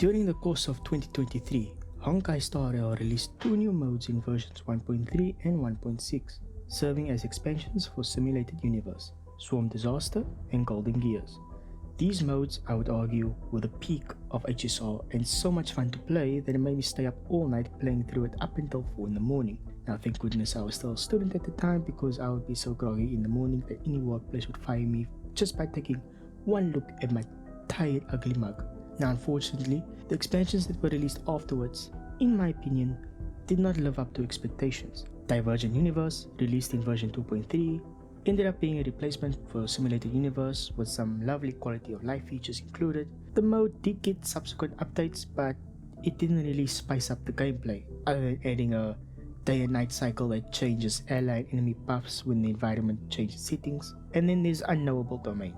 During the course of 2023, Honkai Star Rail released two new modes in versions 1.3 and 1.6, serving as expansions for Simulated Universe, Swarm Disaster and Golden Gears. These modes, I would argue, were the peak of HSR and so much fun to play that it made me stay up all night playing through it up until 4 in the morning. Now thank goodness I was still a student at the time, because I would be so groggy in the morning that any workplace would fire me just by taking one look at my tired ugly mug. Now unfortunately, the expansions that were released afterwards, in my opinion, did not live up to expectations. Divergent Universe, released in version 2.3, ended up being a replacement for Simulated Universe with some lovely quality of life features included. The mode did get subsequent updates, but it didn't really spice up the gameplay, other than adding a day and night cycle that changes ally and enemy buffs when the environment changes settings. And then there's Unknowable Domain.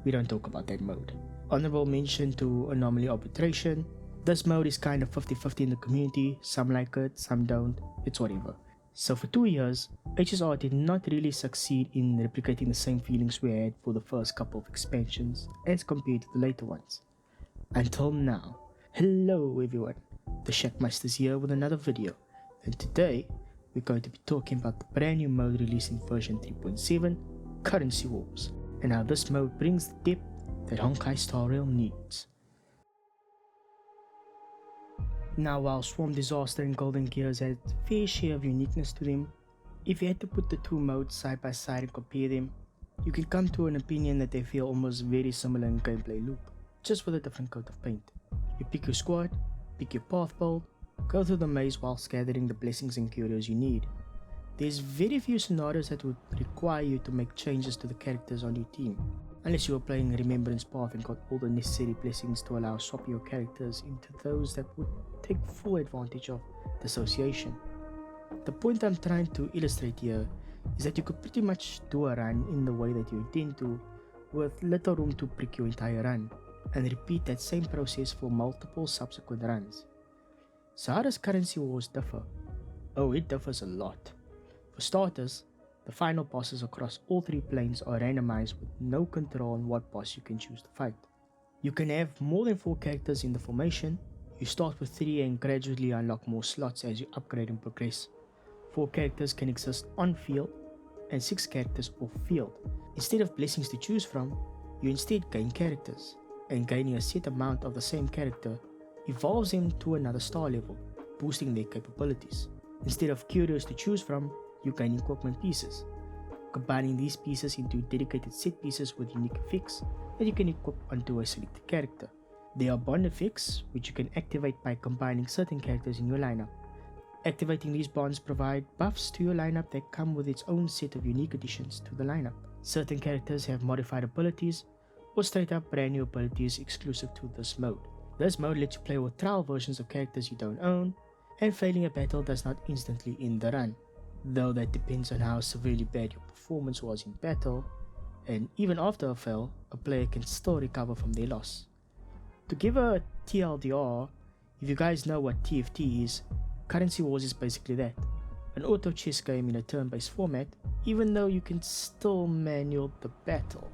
We don't talk about that mode. Honorable mention to Anomaly Arbitration. This mode is kind of 50-50 in the community, some like it, some don't, it's whatever. So for 2 years, HSR did not really succeed in replicating the same feelings we had for the first couple of expansions as compared to the later ones. Until now. Hello everyone, the Shackmasters here with another video, and today we're going to be talking about the brand new mode released in version 3.7, Currency Wars, and how this mode brings the depth that Honkai Star Rail needs. Now while Swarm Disaster and Golden Gears had a fair share of uniqueness to them, if you had to put the two modes side by side and compare them, you can come to an opinion that they feel almost very similar in gameplay loop, just with a different coat of paint. You pick your squad, pick your path build, go through the maze whilst gathering the blessings and curios you need. There's very few scenarios that would require you to make changes to the characters on your team, unless you were playing Remembrance Path and got all the necessary blessings to allow swapping your characters into those that would take full advantage of dissociation. The point I'm trying to illustrate here is that you could pretty much do a run in the way that you intend to, with little room to brick your entire run, and repeat that same process for multiple subsequent runs. So how does Currency Wars differ? Oh, it differs a lot. For starters, the final bosses across all three planes are randomized with no control on what boss you can choose to fight. You can have more than 4 characters in the formation. You start with 3 and gradually unlock more slots as you upgrade and progress. 4 characters can exist on field and 6 characters off field. Instead of blessings to choose from, you instead gain characters, and gaining a set amount of the same character evolves them to another star level, boosting their capabilities. Instead of curios to choose from, you gain equipment pieces, combining these pieces into dedicated set pieces with unique effects that you can equip onto a selected character. There are bond effects, which you can activate by combining certain characters in your lineup. Activating these bonds provide buffs to your lineup that come with its own set of unique additions to the lineup. Certain characters have modified abilities, or straight up brand new abilities exclusive to this mode. This mode lets you play with trial versions of characters you don't own, and failing a battle does not instantly end the run, though that depends on how severely bad your performance was in battle, and even after a fail, a player can still recover from their loss. To give a TLDR, if you guys know what TFT is, Currency Wars is basically that, an auto chess game in a turn-based format, even though you can still manual the battle.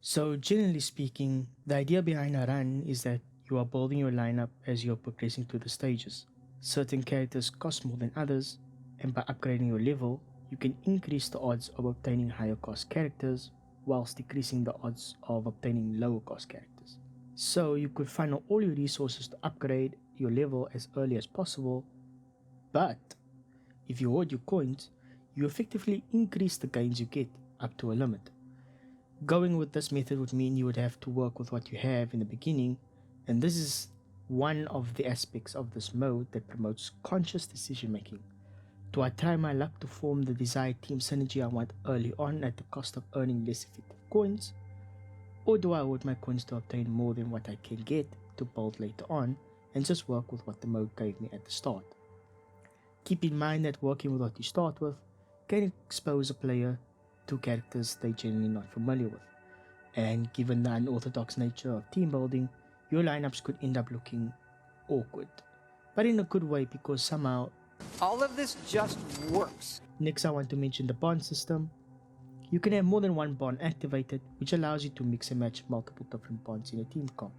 So generally speaking, the idea behind a run is that you are building your lineup as you are progressing through the stages. Certain characters cost more than others, and by upgrading your level, you can increase the odds of obtaining higher cost characters whilst decreasing the odds of obtaining lower cost characters. So you could funnel all your resources to upgrade your level as early as possible, but if you hoard your coins, you effectively increase the gains you get up to a limit. Going with this method would mean you would have to work with what you have in the beginning, and this is one of the aspects of this mode that promotes conscious decision making. Do I try my luck to form the desired team synergy I want early on at the cost of earning less effective coins? Or do I hoard my coins to obtain more than what I can get to build later on and just work with what the mode gave me at the start? Keep in mind that working with what you start with can expose a player to characters they're generally not familiar with, and given the unorthodox nature of team building, your lineups could end up looking awkward, but in a good way, because somehow all of this just works. Next, I want to mention the bond system. You can have more than one bond activated, which allows you to mix and match multiple different bonds in a team comp,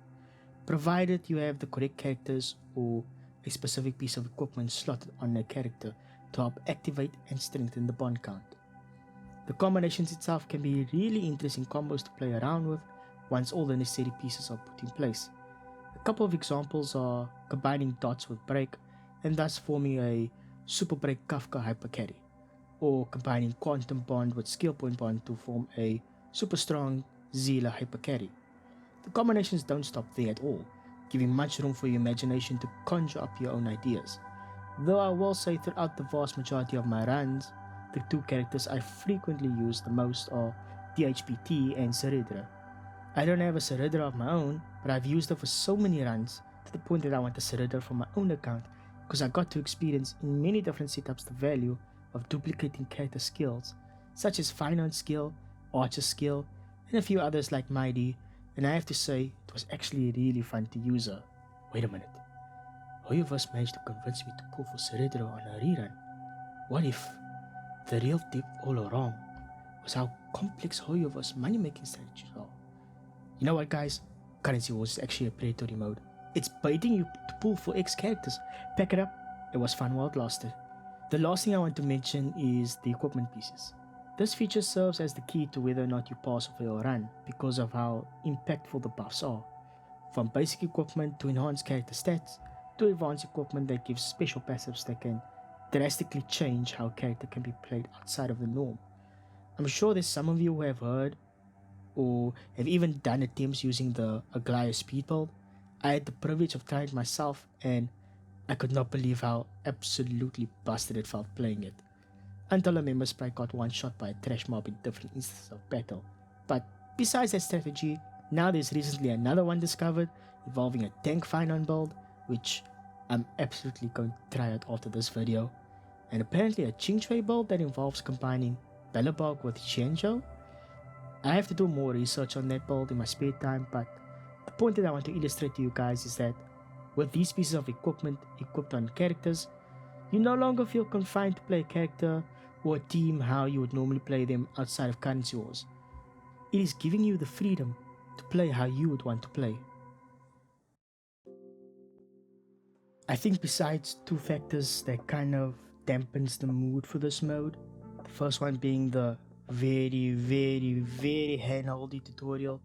provided you have the correct characters or a specific piece of equipment slotted on a character to help activate and strengthen the bond count. The combinations itself can be really interesting combos to play around with once all the necessary pieces are put in place. A couple of examples are combining dots with break and thus forming a super break Kafka hyper carry, or combining quantum bond with skill point bond to form a super strong Zila hyper carry. The combinations don't stop there at all, giving much room for your imagination to conjure up your own ideas. Though I will say throughout the vast majority of my runs, the two characters I frequently use the most are DHPT and Ceridra. I don't have a Ceridra of my own, but I've used her for so many runs to the point that I want a Ceridra for my own account because I got to experience in many different setups the value of duplicating character skills such as Finance skill, Archer skill, and a few others like Mighty, and I have to say it was actually really fun to use her. Wait a minute, Hoyoverse managed to convince me to pull for Ceridra on a rerun. What if the real tip all along was how complex Hoyoverse money-making strategies are? You know what, guys? Currency Wars is actually a predatory mode. It's baiting you to pull for X characters. Pack it up. It was fun while it lasted. The last thing I want to mention is the equipment pieces. This feature serves as the key to whether or not you pass or fail a run because of how impactful the buffs are. From basic equipment to enhanced character stats, to advanced equipment that gives special passives that can drastically change how a character can be played outside of the norm. I'm sure there's some of you who have heard or have even done attempts using the Aglaya speed build. I had the privilege of trying it myself and I could not believe how absolutely busted it felt playing it. Until a member sprite got one shot by a trash mob in different instances of battle. But besides that strategy, now there's recently another one discovered involving a tank finance build, which I'm absolutely going to try out after this video, and apparently a Qingchui build that involves combining Bellabog with Xianzhou. I have to do more research on that build in my spare time, but the point that I want to illustrate to you guys is that with these pieces of equipment equipped on characters, you no longer feel confined to play a character or a team how you would normally play them outside of Currency Wars. It is giving you the freedom to play how you would want to play. I think besides two factors that kind of dampens the mood for this mode, the first one being the very hand-holdy tutorial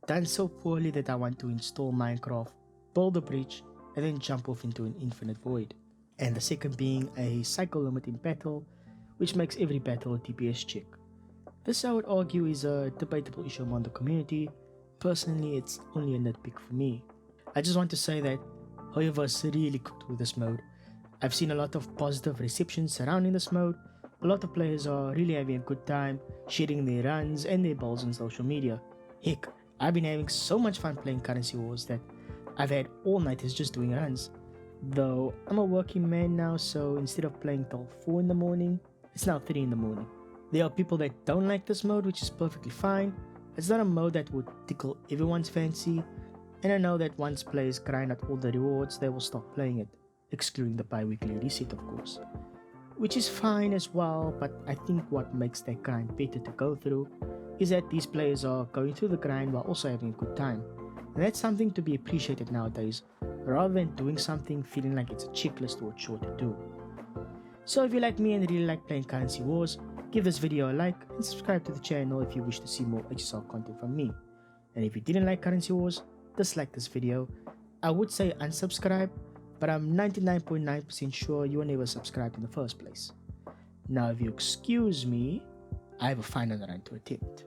done so poorly that I want to install Minecraft, build a bridge, and then jump off into an infinite void. And the second being a cycle limit in battle, which makes every battle a DPS check. This, I would argue, is a debatable issue among the community. Personally, it's only a nitpick for me. I just want to say that Hoyoverse really cooked with this mode. I've seen a lot of positive reception surrounding this mode. A lot of players are really having a good time sharing their runs and their builds on social media. Heck, I've been having so much fun playing Currency Wars that I've had all-nighters just doing runs. Though I'm a working man now, so instead of playing till 4 in the morning, it's now 3 in the morning. There are people that don't like this mode, which is perfectly fine. It's not a mode that would tickle everyone's fancy, and I know that once players grind out all the rewards, they will stop playing it, excluding the bi-weekly reset of course. Which is fine as well, but I think what makes that grind better to go through is that these players are going through the grind while also having a good time. And that's something to be appreciated nowadays, rather than doing something feeling like it's a checklist or a chore to do. So if you're like me and really like playing Currency Wars, give this video a like and subscribe to the channel if you wish to see more HSR content from me. And if you didn't like Currency Wars, dislike this video. I would say unsubscribe, but I'm 99.9% sure you were never subscribed in the first place. Now if you excuse me, I have a final run to attempt.